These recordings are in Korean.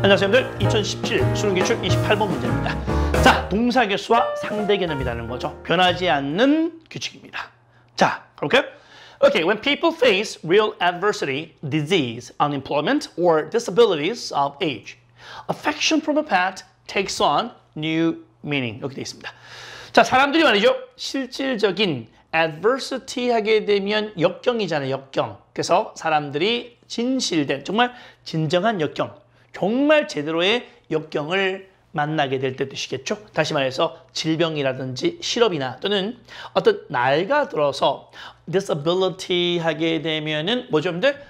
안녕하세요, 여러분들. 2017 수능기출 28번 문제입니다. 자, 동사계수와 상대개념이라는 거죠. 변하지 않는 규칙입니다. 자, 가볼까요? Okay, when people face real adversity, disease, unemployment, or disabilities of age, affection from a past takes on new meaning. 이렇게 되어 있습니다. 자, 사람들이 말이죠. 실질적인 adversity 하게 되면 역경이잖아요, 역경. 그래서 사람들이 진실된, 정말 진정한 역경, 정말 제대로의 역경을 만나게 될 때 뜻이겠죠. 다시 말해서 질병이라든지 실업이나 또는 어떤 나이가 들어서 disability 하게 되면은 뭐죠, 여러분들?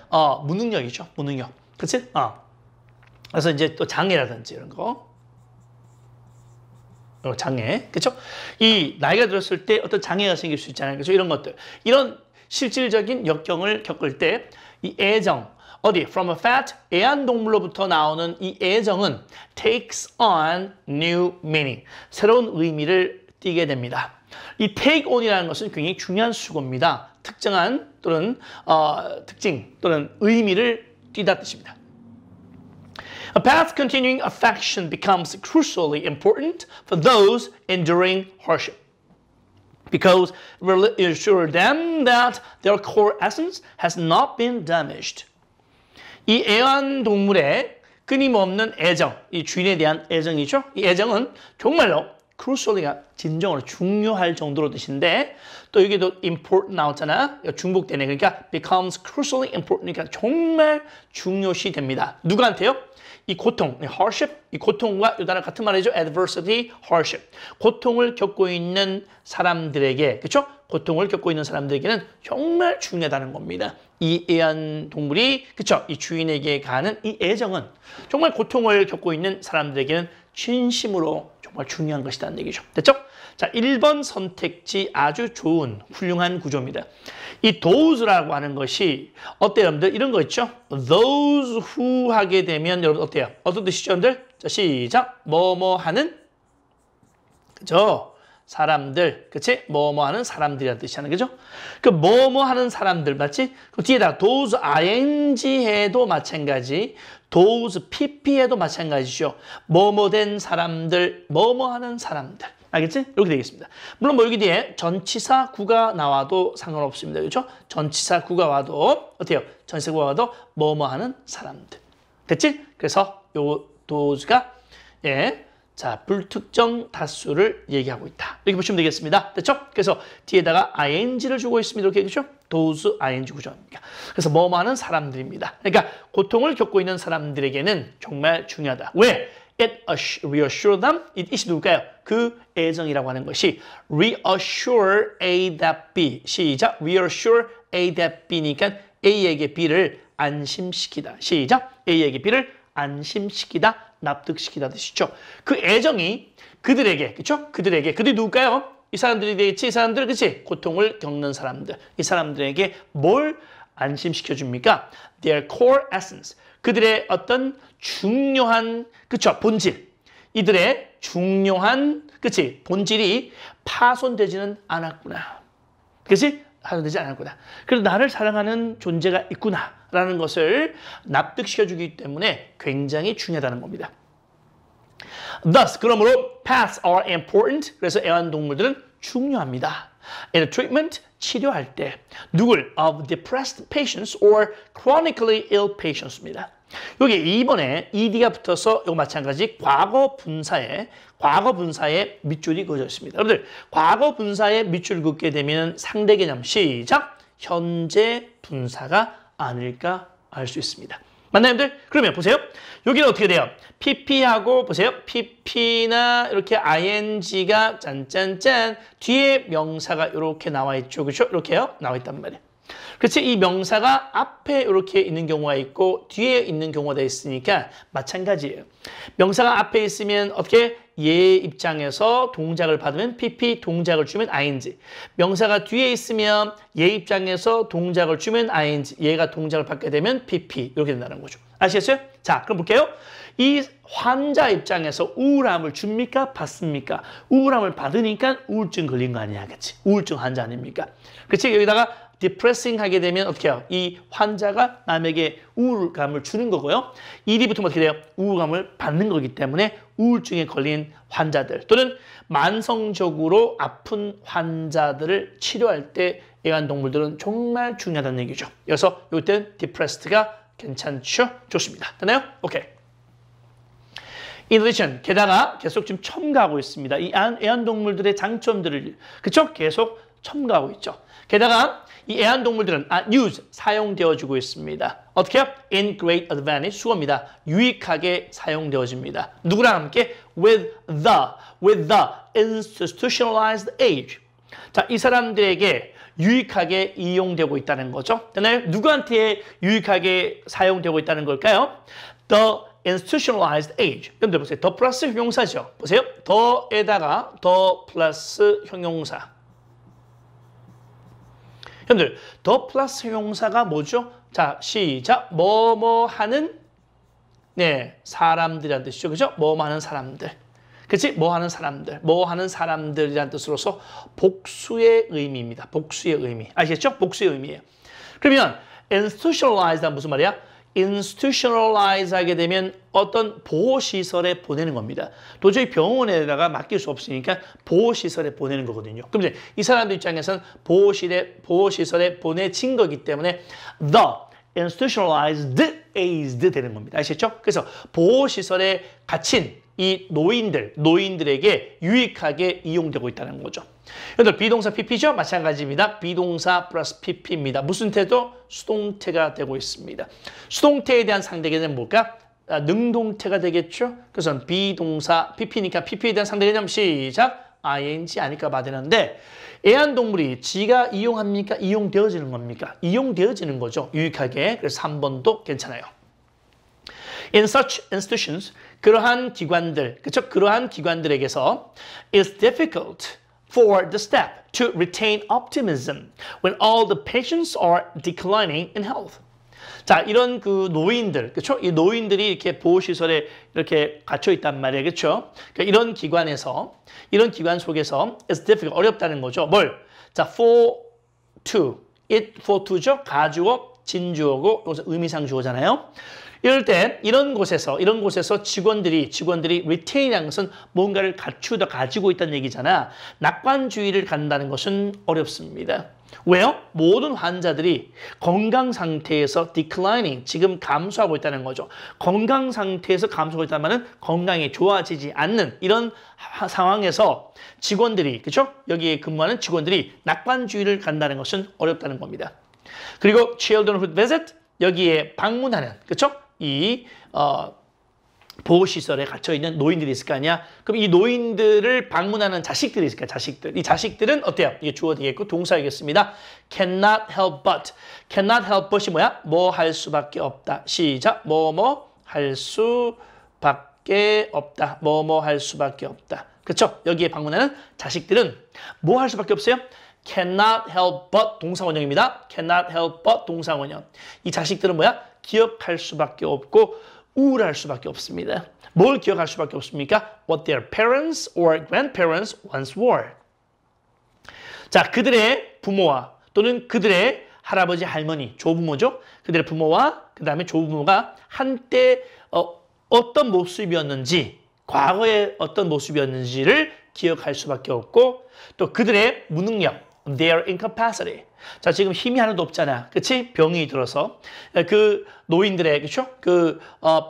무능력이죠, 무능력. 그치? 그래서 이제 또 장애라든지 이런 거. 장애, 그렇죠? 이 나이가 들었을 때 어떤 장애가 생길 수 있잖아요. 그래서 이런 것들, 이런 실질적인 역경을 겪을 때 이 애정, 어디 from a fat 애완동물로부터 나오는 이 애정은 takes on new meaning, 새로운 의미를 띠게 됩니다. 이 take on이라는 것은 굉장히 중요한 수고입니다. 특정한 또는 특징 또는 의미를 띠다 뜻입니다. A past continuing affection becomes crucially important for those enduring hardship because it will assure them that their core essence has not been damaged. 이 애완동물의 끊임없는 애정, 이 주인에 대한 애정이죠. 이 애정은 정말로 crucially가 진정으로 중요할 정도로 뜻인데 또 여기도 important 나왔잖아. 중복되네. 그러니까 becomes crucially important. 그러니까 정말 중요시 됩니다. 누구한테요? 이 고통, hardship, 이 고통과 이 단어 같은 말이죠. adversity, hardship. 고통을 겪고 있는 사람들에게, 그렇죠? 고통을 겪고 있는 사람들에게는 정말 중요하다는 겁니다. 이 애완동물이, 그렇죠? 이 주인에게 가는 이 애정은 정말 고통을 겪고 있는 사람들에게는 진심으로 정말 중요한 것이라는 얘기죠. 됐죠? 자, 1번 선택지 아주 좋은 훌륭한 구조입니다. 이 those라고 하는 것이 어때요, 여러분들? 이런 거 있죠? those who 하게 되면 여러분 어때요? 어떤 뜻이죠, 여러분들? 자, 시작. 뭐뭐 하는, 그죠? 사람들, 그치? 뭐뭐 하는 사람들이라는 뜻이잖아요, 그죠? 그 뭐뭐 하는 사람들, 맞지? 그 뒤에다 those ing 해도 마찬가지, those pp 해도 마찬가지죠. 뭐뭐 된 사람들, 뭐뭐 하는 사람들. 알겠지? 이렇게 되겠습니다. 물론 뭐 여기 뒤에 전치사 구가 나와도 상관없습니다. 그렇죠? 전치사 구가 와도 어때요? 전치사 구가 와도 뭐뭐 하는 사람들. 됐지? 그래서 요 those가 자, 불특정 다수를 얘기하고 있다. 이렇게 보시면 되겠습니다. 됐죠? 그래서 뒤에다가 ing를 주고 있습니다. 이렇게 그렇죠? those ing 구조입니다. 그래서 뭐뭐 하는 사람들입니다. 그러니까 고통을 겪고 있는 사람들에게는 정말 중요하다. 왜? It reassure them. it이 누굴까요? 그 애정이라고 하는 것이 reassure A that B. 시작. reassure A that B니까 A에게 B를 안심시키다. 시작. A에게 B를 안심시키다, 납득시키다 뜻이죠. 그 애정이 그들에게, 그렇죠? 그들이 누굴까요? 이 사람들이 되겠지. 이 사람들, 그렇지? 고통을 겪는 사람들. 이 사람들에게 뭘 안심시켜 줍니까? Their core essence. 그들의 어떤 중요한, 그쵸? 본질. 이들의 중요한, 그치? 본질이 파손되지는 않았구나. 그치? 파손되지 않았구나. 그래서 나를 사랑하는 존재가 있구나. 라는 것을 납득시켜주기 때문에 굉장히 중요하다는 겁니다. Thus, 그러므로 paths are important. 그래서 애완동물들은 중요합니다. In a treatment, 치료할 때 누굴? Of depressed patients or chronically ill patients입니다. 여기 2번에 ed가 붙어서 이거 마찬가지 과거 분사에 밑줄이 그어져 있습니다. 여러분들 과거 분사에 밑줄 긋게 되면 상대 개념 시작 현재 분사가 아닐까 알 수 있습니다. 맞나요, 여러분들? 그러면 보세요. 여기는 어떻게 돼요? pp하고 보세요. pp나 이렇게 ing가 짠짠짠 뒤에 명사가 이렇게 나와 있죠. 그렇죠? 이렇게요. 나와 있단 말이에요. 그렇지? 이 명사가 앞에 이렇게 있는 경우가 있고 뒤에 있는 경우가 있으니까 마찬가지예요. 명사가 앞에 있으면 어떻게? 얘 입장에서 동작을 받으면 pp, 동작을 주면 ing. 명사가 뒤에 있으면 얘 입장에서 동작을 주면 ing. 얘가 동작을 받게 되면 pp. 이렇게 된다는 거죠. 아시겠어요? 자, 그럼 볼게요. 이 환자 입장에서 우울함을 줍니까? 받습니까? 우울함을 받으니까 우울증 걸린 거 아니야, 그치? 우울증 환자 아닙니까? 그치? 여기다가 depressing 하게 되면 어떻게 해요? 이 환자가 남에게 우울감을 주는 거고요. ED 붙으면 어떻게 돼요? 우울감을 받는 거기 때문에 우울증에 걸린 환자들 또는 만성적으로 아픈 환자들을 치료할 때 애완동물들은 정말 중요하다는 얘기죠. 그래서 이때는 depressed가 괜찮죠? 좋습니다. 됐나요? 오케이. In addition, 게다가 계속 지금 첨가하고 있습니다. 이 애완동물들의 장점들을 그쵸? 계속 첨가하고 있죠. 게다가 이 애완동물들은 use, 사용되어지고 있습니다. 어떻게 해요? In great advantage, 수어입니다. 유익하게 사용되어집니다. 누구랑 함께? With the institutionalized age. 자, 이 사람들에게 유익하게 이용되고 있다는 거죠. 됐나요? 누구한테 유익하게 사용되고 있다는 걸까요? The institutionalized age. 여러분들 보세요. 더 플러스 형용사죠. 보세요. 더에다가 더 플러스 형용사. 여러분들 더 플러스 형용사가 뭐죠? 자, 시작. 뭐뭐 하는 사람들이란 뜻이죠. 그죠? 뭐뭐 하는 사람들. 그치? 뭐 하는 사람들. 뭐 하는 사람들이란 뜻으로서 복수의 의미입니다. 복수의 의미. 아시겠죠? 복수의 의미예요. 그러면 institutionalize가 무슨 말이야? institutionalize 하게 되면 어떤 보호시설에 보내는 겁니다. 도저히 병원에다가 맡길 수 없으니까 보호시설에 보내는 거거든요. 그럼 이제 이 사람들 입장에서는 보호시설에 보내진 거기 때문에 the institutionalized aged 되는 겁니다. 아시겠죠? 그래서 보호시설에 갇힌 이 노인들에게 유익하게 이용되고 있다는 거죠. 여러분들 비동사 PP죠? 마찬가지입니다. 비동사 플러스 PP입니다. 무슨 태도? 수동태가 되고 있습니다. 수동태에 대한 상대개념은 뭘까? 능동태가 되겠죠? 그래서 비동사 PP니까 PP에 대한 상대개념 시작! ing 아닐까 봐 되는데 애완동물이 지가 이용합니까? 이용되어지는 겁니까? 이용되어지는 거죠. 유익하게. 그래서 3번도 괜찮아요. In such institutions, 그러한 기관들, 그렇죠? 그러한 기관들에게서 it's difficult for the staff to retain optimism when all the patients are declining in health. 자, 이런 그 노인들, 그렇죠? 이 노인들이 이렇게 보호시설에 이렇게 갇혀 있단 말이에요, 그렇죠? 그러니까 이런 기관 속에서 it's difficult, 어렵다는 거죠. 뭘? 자, for to죠? 가주어, 진주어고, 여기서 의미상 주어잖아요. 이럴 때 이런 곳에서 직원들이 retain이라는 것은 뭔가를 가지고 있다는 얘기잖아. 낙관주의를 갖는다는 것은 어렵습니다. 왜요? 모든 환자들이 건강 상태에서 declining, 지금 감소하고 있다는 거죠. 건강 상태에서 감소하고 있다는 말은 건강이 좋아지지 않는 이런 상황에서 직원들이, 그렇죠? 여기에 근무하는 직원들이 낙관주의를 갖는다는 것은 어렵다는 겁니다. 그리고 children who visit, 여기에 방문하는, 그렇죠? 이 보호시설에 갇혀있는 노인들이 있을 거 아니야? 그럼 이 노인들을 방문하는 자식들이 있을 거야, 자식들. 이 자식들은 어때요? 이게 주어 되겠고 동사이겠습니다. Cannot help but. Cannot help but이 뭐야? 뭐 할 수밖에 없다. 시작. 뭐뭐 할 수밖에 없다. 뭐뭐 할 수밖에 없다. 그렇죠? 여기에 방문하는 자식들은 뭐 할 수밖에 없어요? Cannot help but 동사원형입니다. Cannot help but 동사원형. 이 자식들은 뭐야? 기억할 수밖에 없고 우울할 수밖에 없습니다. 뭘 기억할 수밖에 없습니까? What their parents or grandparents once were. 자, 그들의 부모와 또는 그들의 할아버지, 할머니, 조부모죠. 그들의 부모와 그 다음에 조부모가 한때 어떤 모습이었는지, 과거에 어떤 모습이었는지를 기억할 수밖에 없고 또 그들의 무능력, their incapacity. 자, 지금 힘이 하나도 없잖아. 그치? 병이 들어서. 그 노인들의, 그쵸?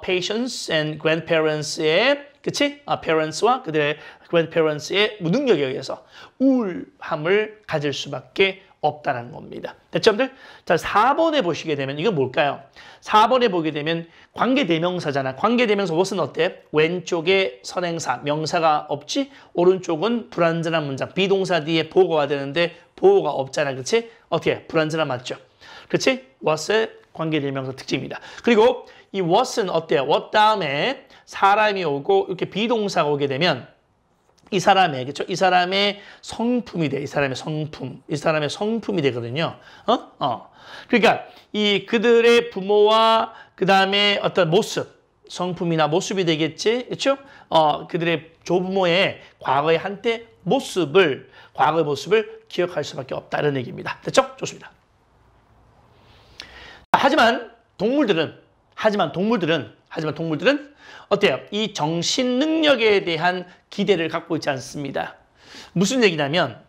patients and grandsparents의, 그치? parents와 그들의 grandparents의 무능력에 의해서 우울함을 가질 수밖에 없다는 겁니다. 됐죠, 여러분들? 자, 4번에 보시게 되면 이건 뭘까요? 4번에 보게 되면 관계대명사잖아. 관계대명사 what은 어때? 왼쪽에 선행사, 명사가 없지? 오른쪽은 불완전한 문장. 비동사 뒤에 보고가 되는데 보고가 없잖아. 그렇지? 어떻게? 불완전한 맞죠? 그렇지? what의 관계대명사 특징입니다. 그리고 이 what은 어때요? what 다음에 사람이 오고 이렇게 비동사가 오게 되면 이 사람의, 그렇죠? 이 사람의 성품이 돼. 이 사람의 성품이 되거든요. 그러니까 이 그들의 부모와 그 다음에 어떤 모습, 성품이나 모습이 되겠지, 그렇죠? 그들의 조부모의 과거의 한때 과거의 모습을 기억할 수밖에 없다는 얘기입니다. 됐죠? 좋습니다. 하지만 동물들은 어때요? 이 정신 능력에 대한 기대를 갖고 있지 않습니다. 무슨 얘기냐면,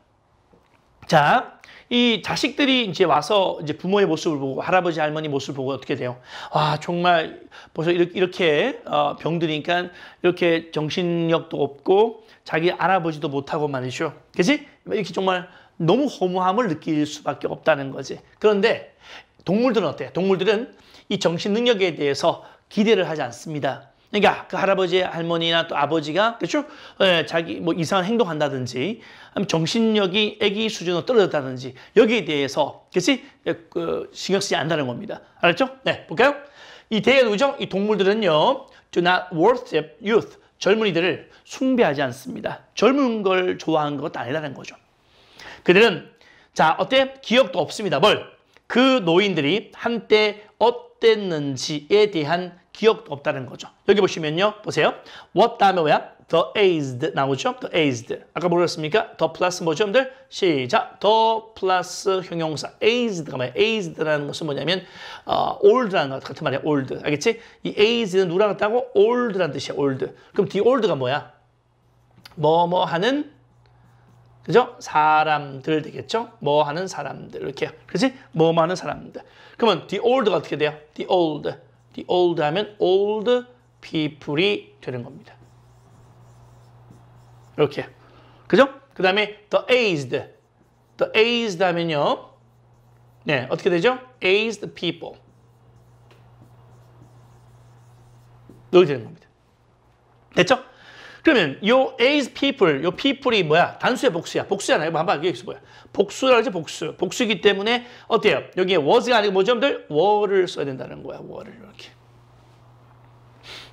자, 이 자식들이 이제 와서 이제 부모의 모습을 보고 할아버지 할머니 모습을 보고 어떻게 돼요? 와, 정말 벌써 이렇게 병드니까 이렇게 정신력도 없고 자기 알아보지도 못하고 말이죠. 그치? 이렇게 정말 너무 허무함을 느낄 수밖에 없다는 거지. 그런데 동물들은 어때요? 동물들은 이 정신 능력에 대해서 기대를 하지 않습니다. 그러니까 그 할아버지, 할머니나 또 아버지가 그렇죠? 자기 뭐 이상한 행동한다든지, 정신력이 아기 수준으로 떨어졌다든지 여기에 대해서 그렇지? 신경 쓰지 않는다는 겁니다. 알았죠? 네, 볼까요? 이 대개 누구죠? 이 동물들은요, do not worship youth, 젊은이들을 숭배하지 않습니다. 젊은 걸 좋아하는 것도 아니라는 거죠. 그들은 자 어때? 기억도 없습니다. 뭘? 그 노인들이 한때 어땠는지에 대한 기억도 없다는 거죠. 여기 보시면요. 보세요. what 다음에 뭐야? the aged 나오죠? the aged. 아까 뭐였습니까? the 플러스 뭐죠? 여러분들? 시작. the 플러스 형용사. aged가 뭐야? aged라는 것은 뭐냐면 old라는 것 같은 말이야. old. 알겠지? 이 aged는 누구랑 같다고? old라는 뜻이야. old. 그럼 the old가 뭐야? 뭐뭐 하는 그죠? 사람들 되겠죠? 뭐 하는 사람들 이렇게. 그렇지? 뭐 하는 사람들. 그러면 the old가 어떻게 돼요? the old. The old 하면 old people이 되는 겁니다. 이렇게. 그죠? 그 다음에 the aged. the aged 하면요. 네, 어떻게 되죠? aged people. 이렇게 되는 겁니다. 됐죠? 그러면 요 aged people, 요 people이 뭐야? 단수야, 복수야? 복수잖아요. 한번 여기서 뭐야? 복수라고 하죠, 복수. 복수이기 때문에 어때요? 여기에 was가 아니고 뭐죠, 여러분들? were를 써야 된다는 거야, were를 이렇게.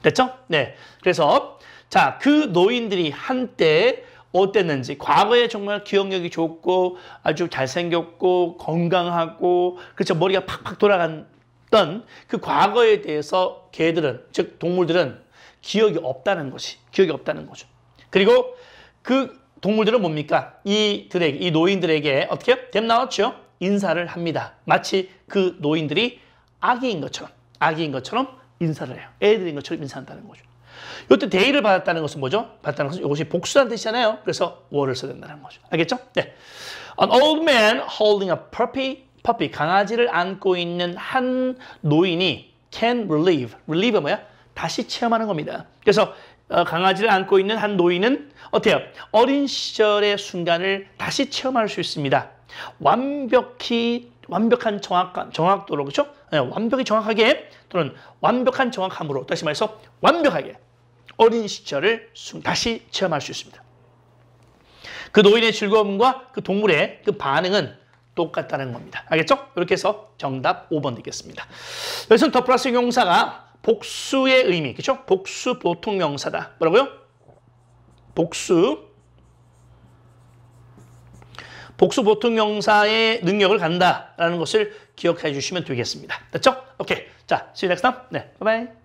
됐죠? 네. 그래서 자, 그 노인들이 한때 어땠는지, 과거에 정말 기억력이 좋고 아주 잘생겼고 건강하고 그렇죠, 머리가 팍팍 돌아갔던 그 과거에 대해서 개들은, 즉 동물들은 기억이 없다는 것이, 기억이 없다는 거죠. 그리고 그 동물들은 뭡니까? 이 노인들에게 어떻게 해요? 댐 나왔죠? 인사를 합니다. 마치 그 노인들이 아기인 것처럼 인사를 해요. 애들인 것처럼 인사한다는 거죠. 이때 대의를 받았다는 것은 뭐죠? 받았다는 것은 이것이 복수라는 뜻이잖아요. 그래서 were를 써야 된다는 거죠. 알겠죠? 네. An old man holding a puppy, 강아지를 안고 있는 한 노인이 can relieve가 뭐야? 다시 체험하는 겁니다. 그래서 강아지를 안고 있는 한 노인은 어때요? 어린 시절의 순간을 다시 체험할 수 있습니다. 완벽한 정확도로, 그렇죠? 네, 완벽히 정확하게 또는 완벽한 정확함으로, 다시 말해서 완벽하게 어린 시절을 다시 체험할 수 있습니다. 그 노인의 즐거움과 그 동물의 그 반응은 똑같다는 겁니다. 알겠죠? 이렇게 해서 정답 5번 되겠습니다. 그래서 더 플러스 형용사가 복수의 의미, 그렇죠? 복수 보통 명사다. 뭐라고요? 복수 보통 명사의 능력을 갖는다라는 것을 기억해 주시면 되겠습니다. 됐죠? 오케이. 자, see you next time. 네, bye bye.